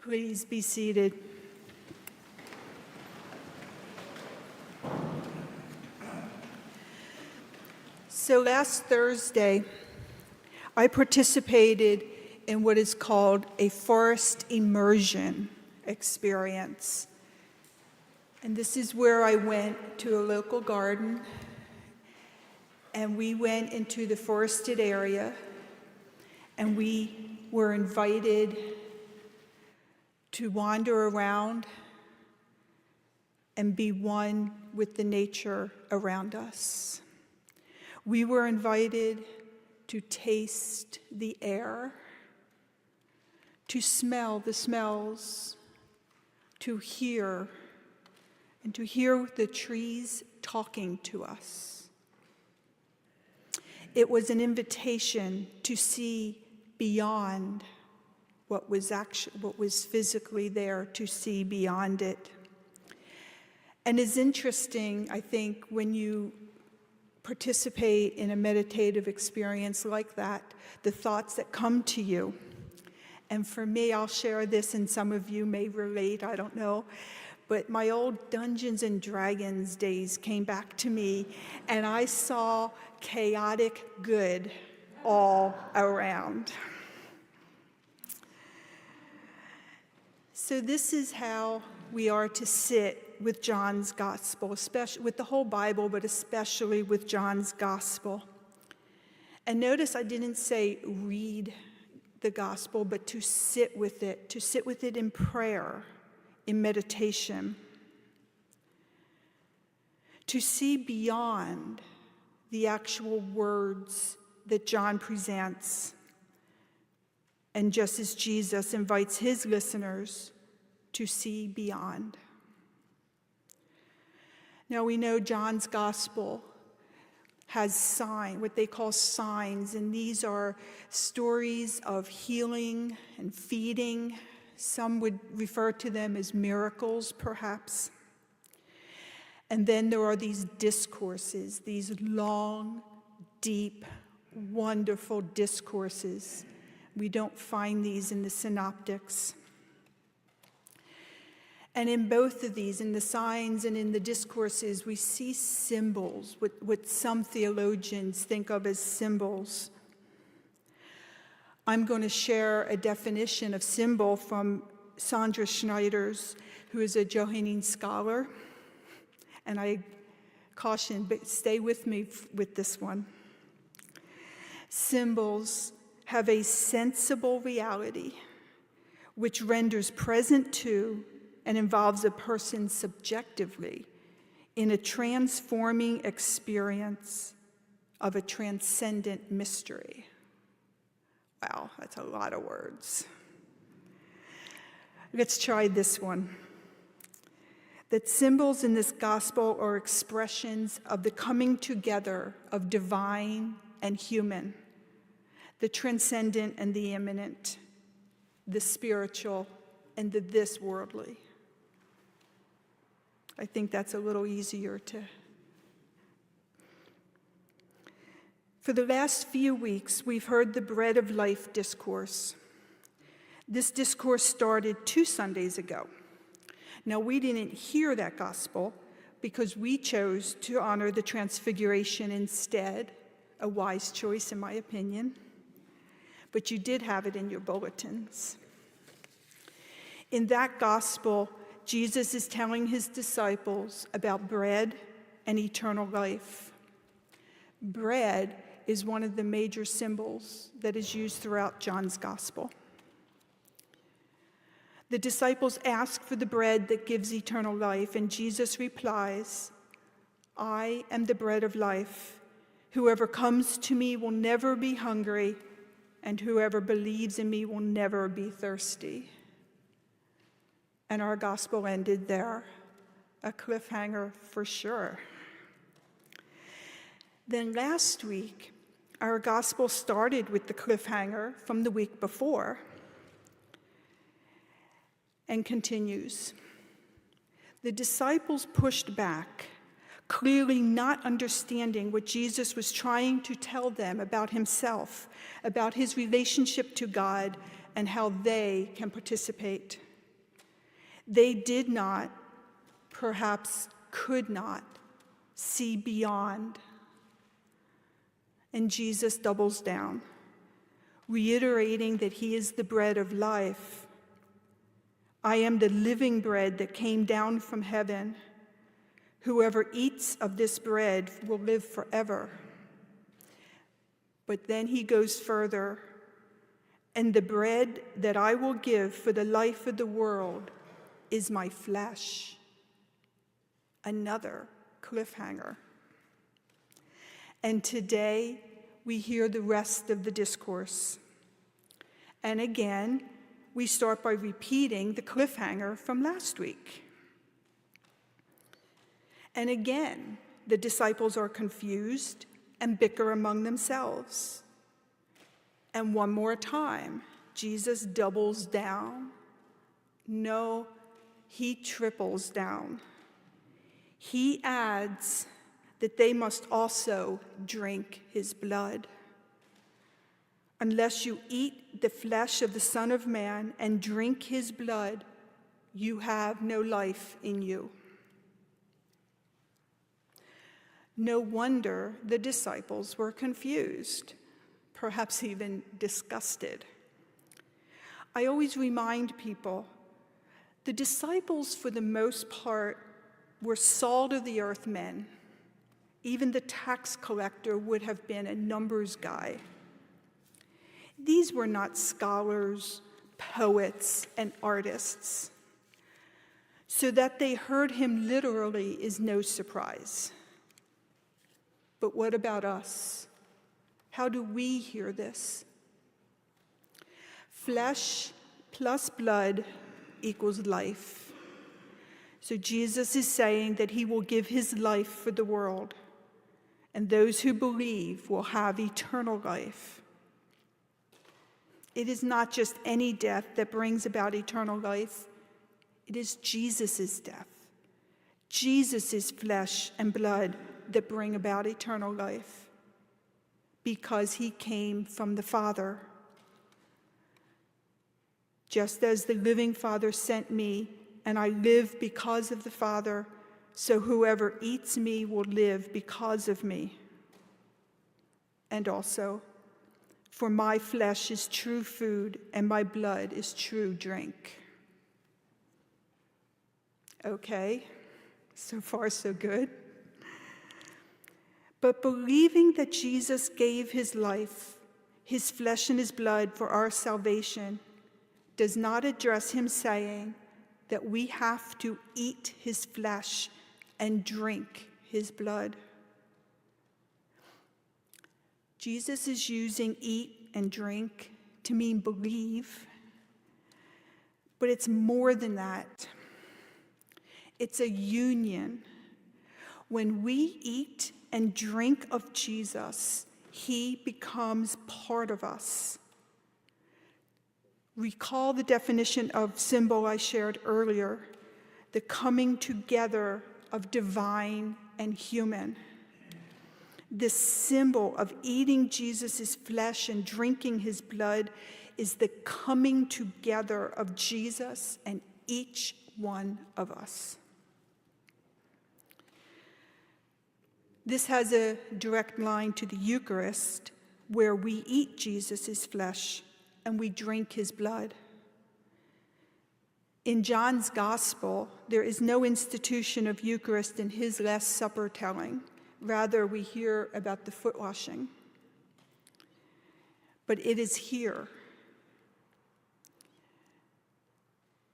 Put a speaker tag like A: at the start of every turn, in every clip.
A: Please be seated. So last Thursday, I participated in what is called a forest immersion experience. And this is where I went to a local garden, and we went into the forested area, and we were invited to wander around and be one with the nature around us. We were invited to taste the air, to smell the smells, to hear, and to hear the trees talking to us. It was an invitation to see beyond what was physically there, to see beyond it. And it's interesting, I think, when you participate in a meditative experience like that, the thoughts that come to you. And for me, I'll share this, and some of you may relate, I don't know, but my old Dungeons and Dragons days came back to me, and I saw chaotic good all around. So this is how we are to sit with John's Gospel, especially with the whole Bible, but especially with John's Gospel. And notice I didn't say read the Gospel, but to sit with it in prayer, in meditation, to see beyond the actual words that John presents. And just as Jesus invites his listeners to see beyond. Now we know John's Gospel has what they call signs, and these are stories of healing and feeding. Some would refer to them as miracles, perhaps. And then there are these discourses, these long, deep, wonderful discourses. We don't find these in the synoptics. And in both of these, in the signs and in the discourses, we see symbols, what some theologians think of as symbols. I'm going to share a definition of symbol from Sandra Schneider's, who is a Johannine scholar. And I caution, but stay with me with this one. Symbols have a sensible reality which renders present to and involves a person subjectively in a transforming experience of a transcendent mystery. Wow, that's a lot of words. Let's try this one. That symbols in this gospel are expressions of the coming together of divine and human, the transcendent and the immanent, the spiritual and the this worldly. I think that's a little easier to. For the last few weeks, we've heard the Bread of Life discourse. This discourse started 2 Sundays ago. Now, we didn't hear that gospel because we chose to honor the Transfiguration instead, a wise choice in my opinion, but you did have it in your bulletins. In that gospel, Jesus is telling his disciples about bread and eternal life. Bread is one of the major symbols that is used throughout John's gospel. The disciples ask for the bread that gives eternal life, and Jesus replies, "I am the bread of life. Whoever comes to me will never be hungry, and whoever believes in me will never be thirsty." And our gospel ended there, a cliffhanger for sure. Then last week, our gospel started with the cliffhanger from the week before and continues. The disciples pushed back, clearly not understanding what Jesus was trying to tell them about himself, about his relationship to God, and how they can participate. They did not, perhaps could not, see beyond. And Jesus doubles down, reiterating that he is the bread of life. I am the living bread that came down from heaven. Whoever eats of this bread will live forever. But then he goes further, and the bread that I will give for the life of the world is my flesh. Another cliffhanger. And today we hear the rest of the discourse. And again, we start by repeating the cliffhanger from last week. And again, the disciples are confused and bicker among themselves. And one more time, Jesus doubles down. No, he triples down. He adds that they must also drink his blood. Unless you eat the flesh of the Son of Man and drink his blood, you have no life in you. No wonder the disciples were confused, perhaps even disgusted. I always remind people, the disciples, for the most part, were salt-of-the-earth men. Even the tax collector would have been a numbers guy. These were not scholars, poets, and artists. So that they heard him literally is no surprise. But what about us? How do we hear this? Flesh plus blood equals life. So Jesus is saying that he will give his life for the world, and those who believe will have eternal life. It is not just any death that brings about eternal life. It is Jesus' death, Jesus' flesh and blood that bring about eternal life, because he came from the Father. Just as the living Father sent me, and I live because of the Father, so whoever eats me will live because of me. And also, for my flesh is true food, and my blood is true drink. Okay, so far so good. But believing that Jesus gave his life, his flesh and his blood for our salvation, does not address him saying that we have to eat his flesh and drink his blood. Jesus is using eat and drink to mean believe, but it's more than that. It's a union. When we eat and drink of Jesus, he becomes part of us. Recall the definition of symbol I shared earlier, the coming together of divine and human. This symbol of eating Jesus' flesh and drinking his blood is the coming together of Jesus and each one of us. This has a direct line to the Eucharist, where we eat Jesus' flesh and we drink his blood. In John's Gospel, there is no institution of Eucharist in his Last Supper telling. Rather, we hear about the foot washing. But it is here.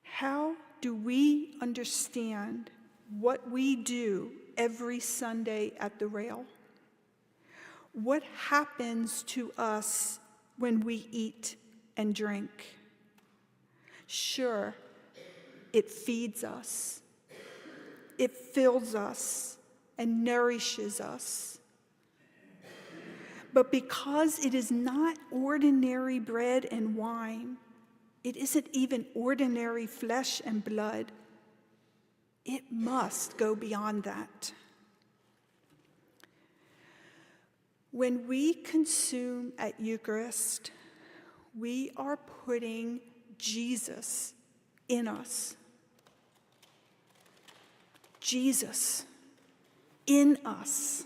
A: How do we understand what we do every Sunday at the rail? What happens to us when we eat and drink? Sure, it feeds us, it fills us, and nourishes us. But because it is not ordinary bread and wine, it isn't even ordinary flesh and blood, it must go beyond that. When we consume at Eucharist, we are putting Jesus in us. Jesus in us,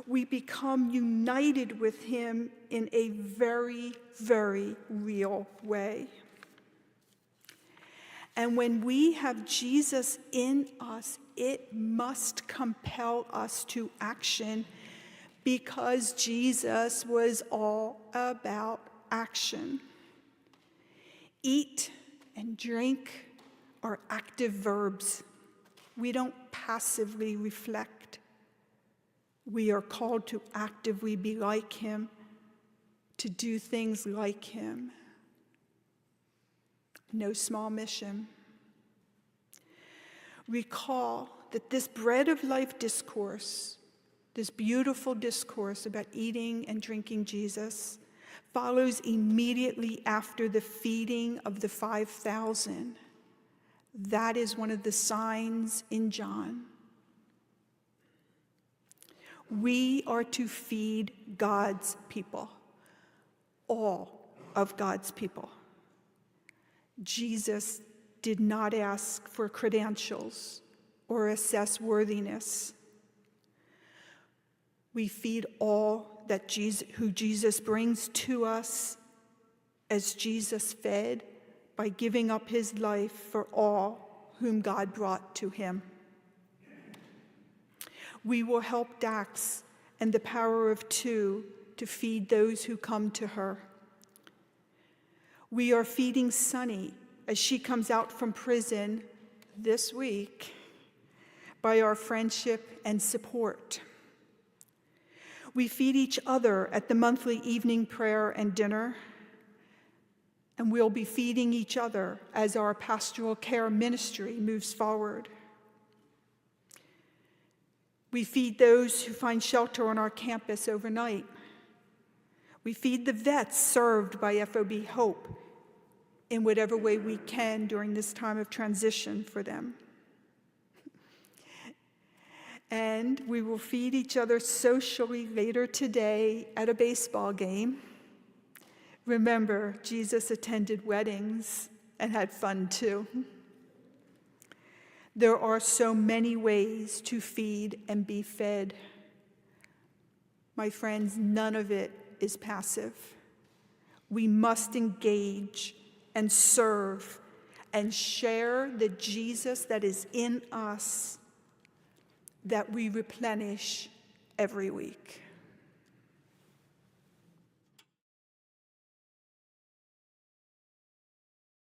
A: we become united with him in a very, very real way. And when we have Jesus in us, it must compel us to action, because Jesus was all about action. Eat and drink are active verbs. We don't passively reflect. We are called to actively be like him, to do things like him. No small mission. Recall that this bread of life discourse, this beautiful discourse about eating and drinking Jesus, follows immediately after the feeding of the 5,000. That is one of the signs in John. We are to feed God's people, all of God's people. Jesus did not ask for credentials or assess worthiness. We feed all that who Jesus brings to us, as Jesus fed by giving up his life for all whom God brought to him. We will help Dax and the Power of Two to feed those who come to her. We are feeding Sunny as she comes out from prison this week by our friendship and support. We feed each other at the monthly evening prayer and dinner, and we'll be feeding each other as our pastoral care ministry moves forward. We feed those who find shelter on our campus overnight. We feed the vets served by FOB Hope in whatever way we can during this time of transition for them. And we will feed each other socially later today at a baseball game. Remember, Jesus attended weddings and had fun too. There are so many ways to feed and be fed. My friends, none of it is passive. We must engage and serve and share the Jesus that is in us, that we replenish every week.